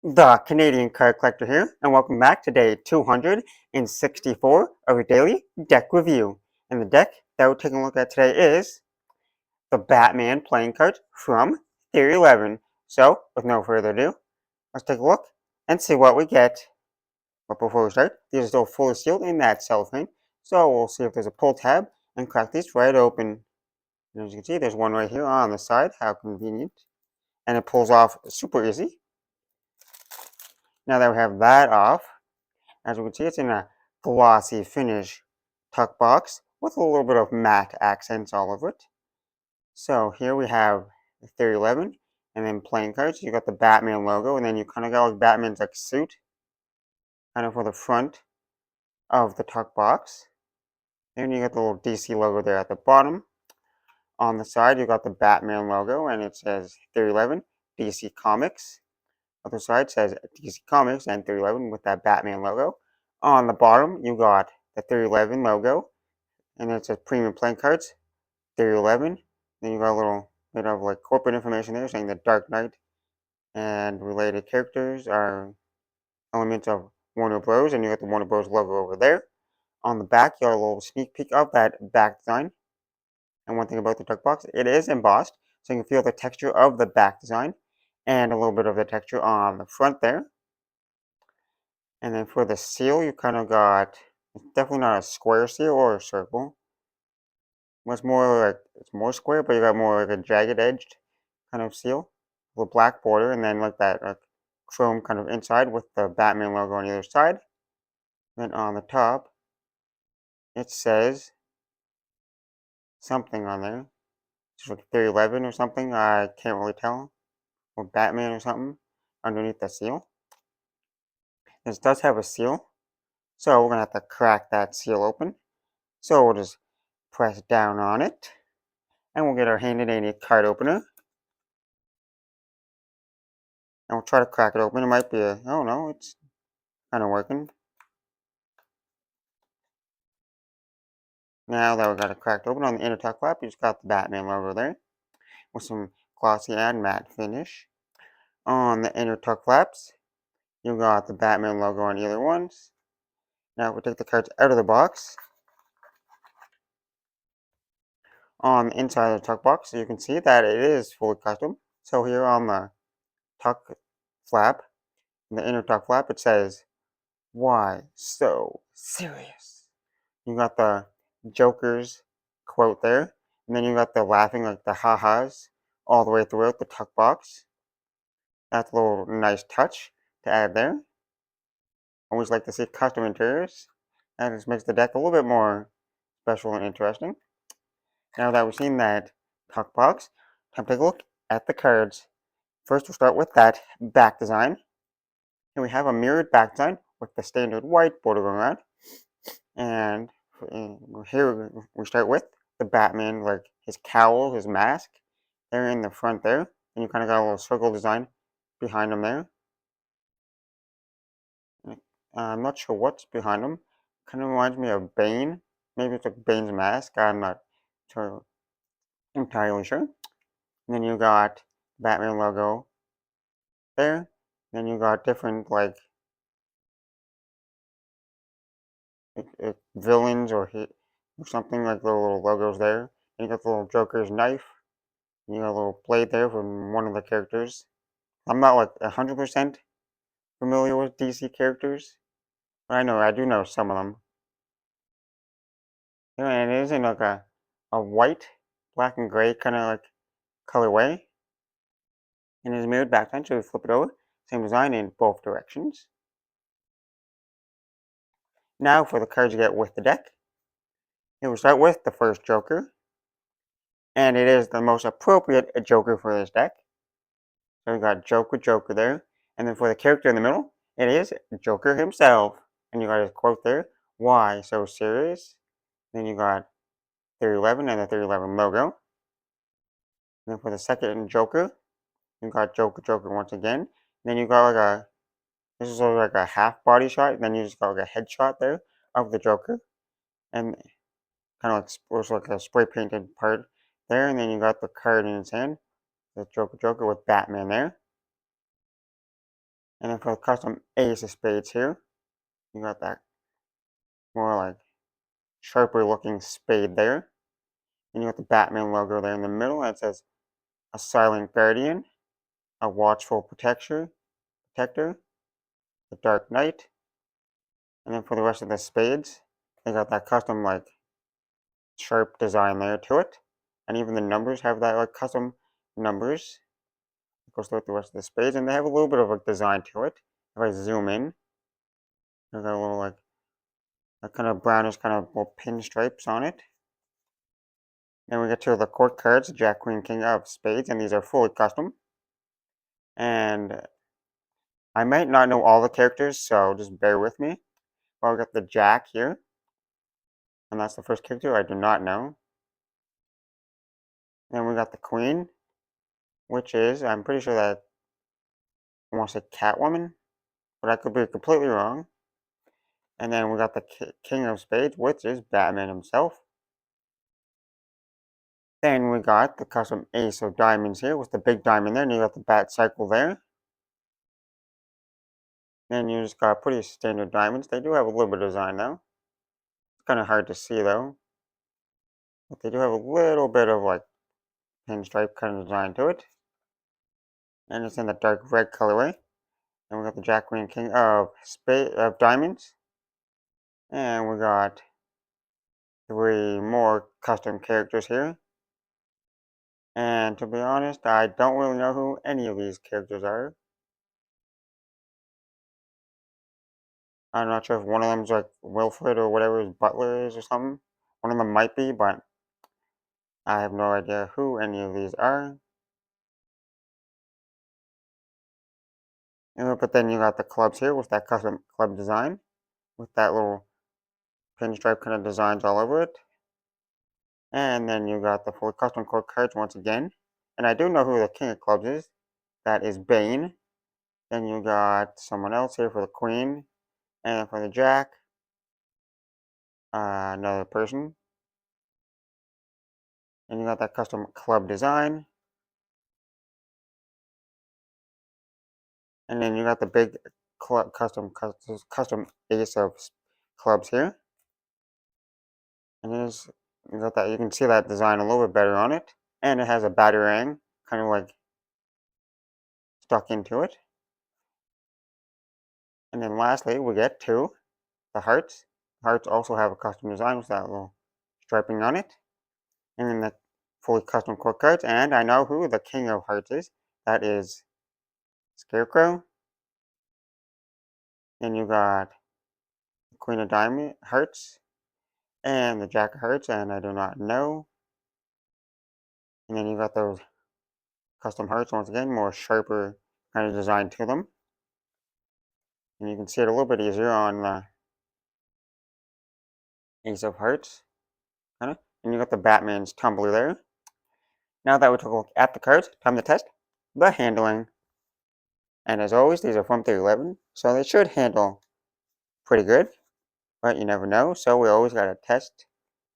The Canadian Card Collector here, and welcome back to day 264 of your daily deck review. And the deck that we're taking a look at today is the Batman playing cards from Theory 11. So, with no further ado, let's take a look and see what we get. But before we start, these are still fully sealed in that cellophane, so we'll see if there's a pull tab and crack these right open. And as you can see, there's one right here on the side, how convenient. And it pulls off super easy. Now that we have that off, as you can see, it's in a glossy finish tuck box with a little bit of matte accents all over it. So here we have Theory 11, and then playing cards. You got the Batman logo, and then you kind of got like Batman's like suit, kind of for the front of the tuck box. Then you got the little DC logo there at the bottom. On the side, you got the Batman logo, and it says Theory 11, DC Comics. Other side says DC Comics and Theory 11 with that Batman logo. On the bottom, you got the Theory 11 logo, and it says Premium Playing Cards, Theory 11. Then you got a little bit of like corporate information there saying the Dark Knight and related characters are elements of Warner Bros. And you got the Warner Bros. Logo over there. On the back, you got a little sneak peek of that back design. And one thing about the tuck box, it is embossed, so you can feel the texture of the back design and a little bit of the texture on the front there. And then for the seal, you kind of got, it's definitely not a square seal or a circle. It's more like, it's more square, but you got more like a jagged edged kind of seal with a black border, and then like that like chrome kind of inside with the Batman logo on either side. Then on the top, it says something on there. It's like Theory 11 or something, I can't really tell. Or Batman or something underneath the seal. This does have a seal, so we're going to have to crack that seal open. So we'll just press down on it, and we'll get our handy dandy card opener. And we'll try to crack it open. It might be a, oh no, it's kind of working. Now that we got it cracked open, on the inner tuck flap, you just got the Batman logo there with some glossy and matte finish. On the inner tuck flaps, you got the Batman logo on either ones. Now we'll take the cards out of the box. On the inside of the tuck box, you can see that it is fully custom. So here on the tuck flap, in the inner tuck flap, it says, "Why so serious?" You got the Joker's quote there, and then you got the laughing, like the ha-has, all the way throughout the tuck box. That's a little nice touch to add there. Always like to see custom interiors. That just makes the deck a little bit more special and interesting. Now that we've seen that tuck box, time to take a look at the cards. First, we'll start with that back design. And we have a mirrored back design with the standard white border going around. And here we start with the Batman, like his cowl, his mask. They're in the front there. And you kind of got a little circle design behind him there. I'm not sure what's behind him. Kind of reminds me of Bane. Maybe it's like Bane's mask. I'm not entirely sure. And then you got Batman logo there. Then you got different like villains or something like the little logos there. And you got the little Joker's knife. And you got a little blade there from one of the characters. I'm not like 100% familiar with DC characters, but I do know some of them. And it is in like a white, black and gray kind of like colorway. And it's mirrored back then, so we flip it over. Same design in both directions. Now for the cards you get with the deck. Here we start with the first Joker. And it is the most appropriate Joker for this deck. So we got Joker there. And then for the character in the middle, it is Joker himself. And you got his quote there, "Why so serious?" Then you got Theory 11 and the Theory 11 logo. And then for the second Joker, you got Joker once again. And then you got like this is like a half body shot. And then you just got like a headshot there of the Joker. And kind of like, was like a spray painted part there. And then you got the card in his hand, the Joker with Batman there. And then for the custom ace of spades here, you got that more like sharper looking spade there. And you got the Batman logo there in the middle that says a silent guardian, a watchful protector, the Dark Knight. And then for the rest of the spades, they got that custom like sharp design there to it. And even the numbers have that like custom numbers. It goes throughout the rest of the spades, and they have a little bit of a design to it. If I zoom in, they got a little like a kind of brownish kind of little pinstripes on it. Then we get to the court cards, Jack, Queen, King of Spades, and these are fully custom. And I might not know all the characters, so just bear with me. But we got the Jack here, and that's the first character I do not know. Then we got the Queen, which is, I'm pretty sure that I want to say Catwoman, but I could be completely wrong. And then we got the King of Spades, which is Batman himself. Then we got the custom Ace of Diamonds here with the big diamond there, and you got the Bat Cycle there. Then you just got pretty standard diamonds. They do have a little bit of design though. It's kind of hard to see though. But they do have a little bit of like pinstripe kind of design to it. And it's in the dark red colorway. And we got the Jack, Queen, King of Diamonds. And we got 3 more custom characters here. And to be honest, I don't really know who any of these characters are. I'm not sure if one of them's like Wilfred or whatever his butler is or something. One of them might be, but I have no idea who any of these are. But then you got the clubs here with that custom club design, with that little pinstripe kind of designs all over it. And then you got the fully custom court cards once again. And I do know who the king of clubs is. That is Bane. Then you got someone else here for the queen. And for the jack, another person. And you got that custom club design. And then you got the big custom ace of clubs here. And you got that. You can see that design a little bit better on it, and it has a batarang kind of like stuck into it. And then lastly, we get to the hearts. Hearts also have a custom design with that little striping on it, and then the fully custom court cards. And I know who the king of hearts is. That is Scarecrow. Then you got the queen of diamond hearts and the jack of hearts, and I do not know. And then you got those custom hearts once again, more sharper kind of design to them. And you can see it a little bit easier on the Ace of Hearts, kind of. And you got the Batman's tumbler there. Now that we took a look at the cards, time to test the handling. And as always, these are from 311, so they should handle pretty good. But you never know, so we always gotta test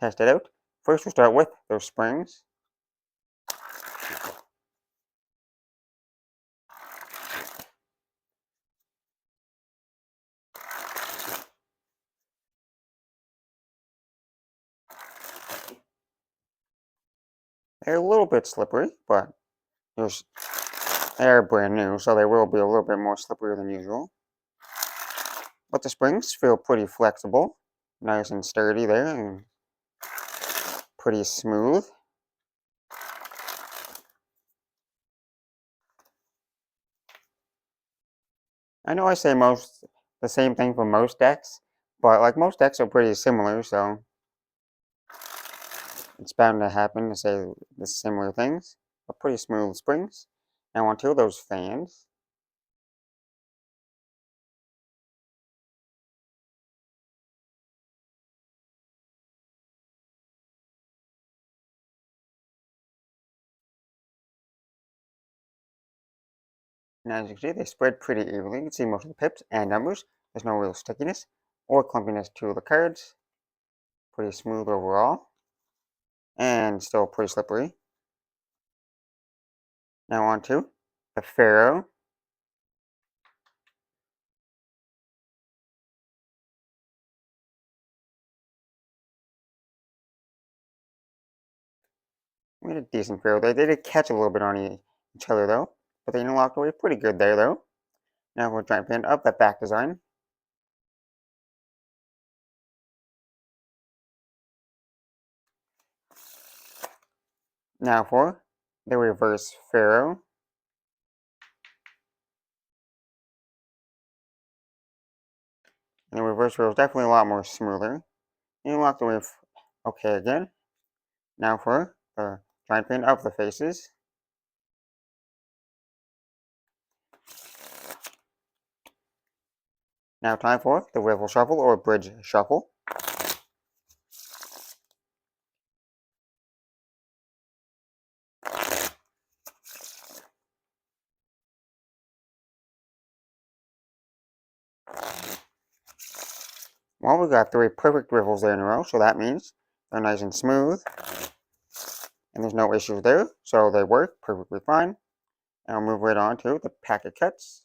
it out. First, we'll start with those springs. They're a little bit slippery, but they're brand new, so they will be a little bit more slippery than usual. But the springs feel pretty flexible, nice and sturdy there, and pretty smooth. I know I say the same thing for most decks, but like most decks are pretty similar, so it's bound to happen to say the similar things. But pretty smooth springs. Now onto those fans. And as you can see, they spread pretty evenly. You can see most of the pips and numbers. There's no real stickiness or clumpiness to the cards. Pretty smooth overall. And still pretty slippery. Now on to the Pharaoh. We had a decent throw there. They did catch a little bit on each other though, but they interlocked away pretty good there though. Now we're trying to pan up that back design. Now for the reverse pharaoh. And the reverse pharaoh is definitely a lot more smoother. Interlocked away okay again. Now for the giant pan of the faces. Now time for the riffle shuffle or bridge shuffle. Well, we got 3 perfect riffles there in a row, so that means they're nice and smooth. And there's no issues there, so they work perfectly fine. And I'll move right on to the packet cuts.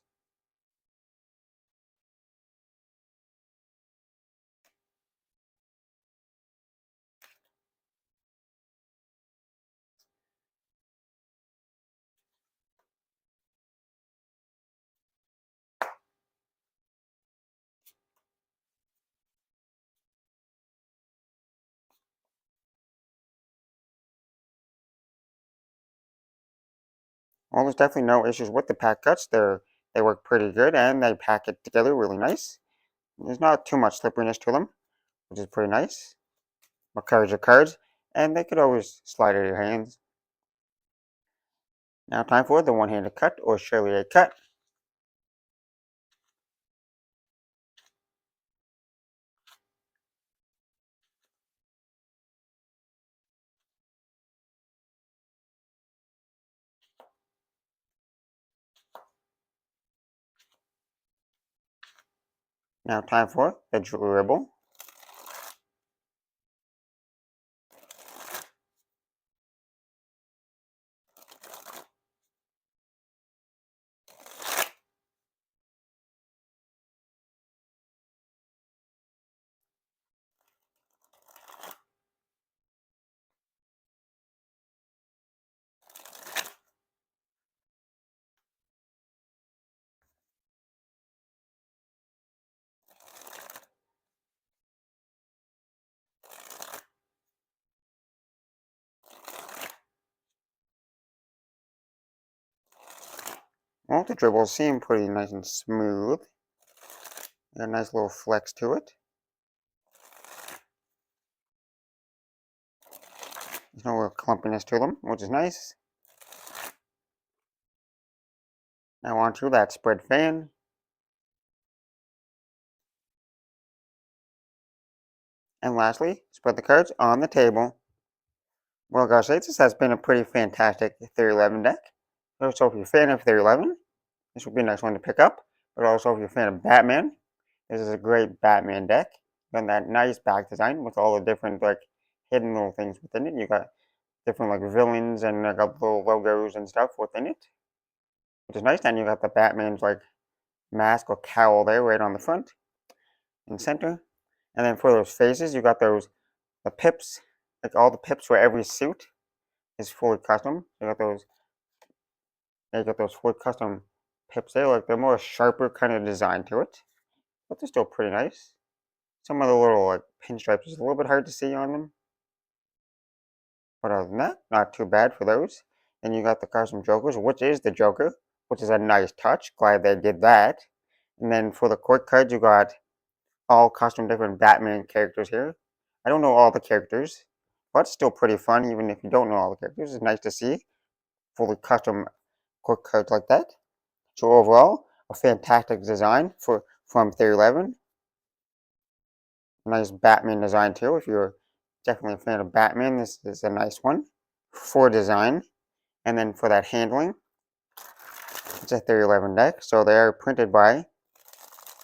Well, there's definitely no issues with the pack cuts. They work pretty good and they pack it together really nice. There's not too much slipperiness to them, which is pretty nice. But cards are cards, and they could always slide out of your hands. Now time for the one-handed cut or Chevalier cut. Now time for the dribble. Well, the dribbles seem pretty nice and smooth. Got a nice little flex to it. There's no real clumpiness to them, which is nice. Now onto that spread fan. And lastly, spread the cards on the table. Well, guys, this has been a pretty fantastic Theory 11 deck. So if you're a fan of Theory 11, this would be a nice one to pick up. But also if you're a fan of Batman, this is a great Batman deck. Got that nice back design with all the different like hidden little things within it. You got different like villains and got little logos and stuff within it, which is nice. And you got the Batman's like mask or cowl there right on the front and center. And then for those faces, you got the pips, like all the pips for every suit is fully custom. You got those fully custom pips there. Like they're more sharper kind of design to it, but they're still pretty nice. Some of the little like pinstripes is a little bit hard to see on them, but other than that, not too bad for those. Then you got the custom Jokers, which is the Joker, which is a nice touch. Glad they did that. And then for the quick cards, you got all custom different Batman characters here. I don't know all the characters, but still pretty fun even if you don't know all the characters. It's nice to see fully custom quick cards like that. So overall, a fantastic design from Theory 11. Nice Batman design too. If you're definitely a fan of Batman, this is a nice one for design. And then for that handling, it's a Theory 11 deck. So they are printed by,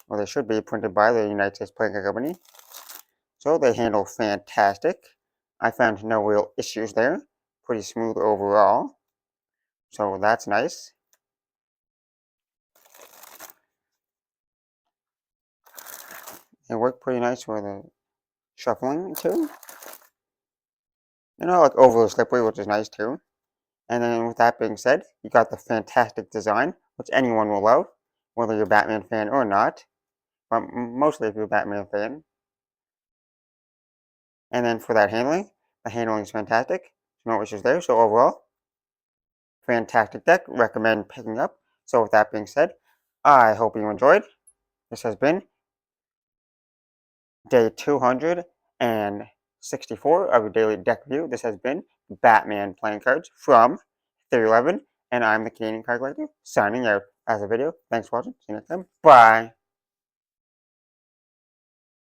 or they should be printed by the United States Playing Card Company. So they handle fantastic. I found no real issues there. Pretty smooth overall. So that's nice. It worked pretty nice for the shuffling too. like overly slippery, which is nice too. And then with that being said, you got the fantastic design, which anyone will love, whether you're a Batman fan or not, but mostly if you're a Batman fan. And then for that handling, the handling is fantastic. No issues there. So overall, fantastic deck. Recommend picking up. So with that being said, I hope you enjoyed. This has been day 264 of your daily deck review. This has been Batman playing cards from Theory11, and I'm the Canadian Card Collector signing out as a video. Thanks for watching. See you next time. Bye.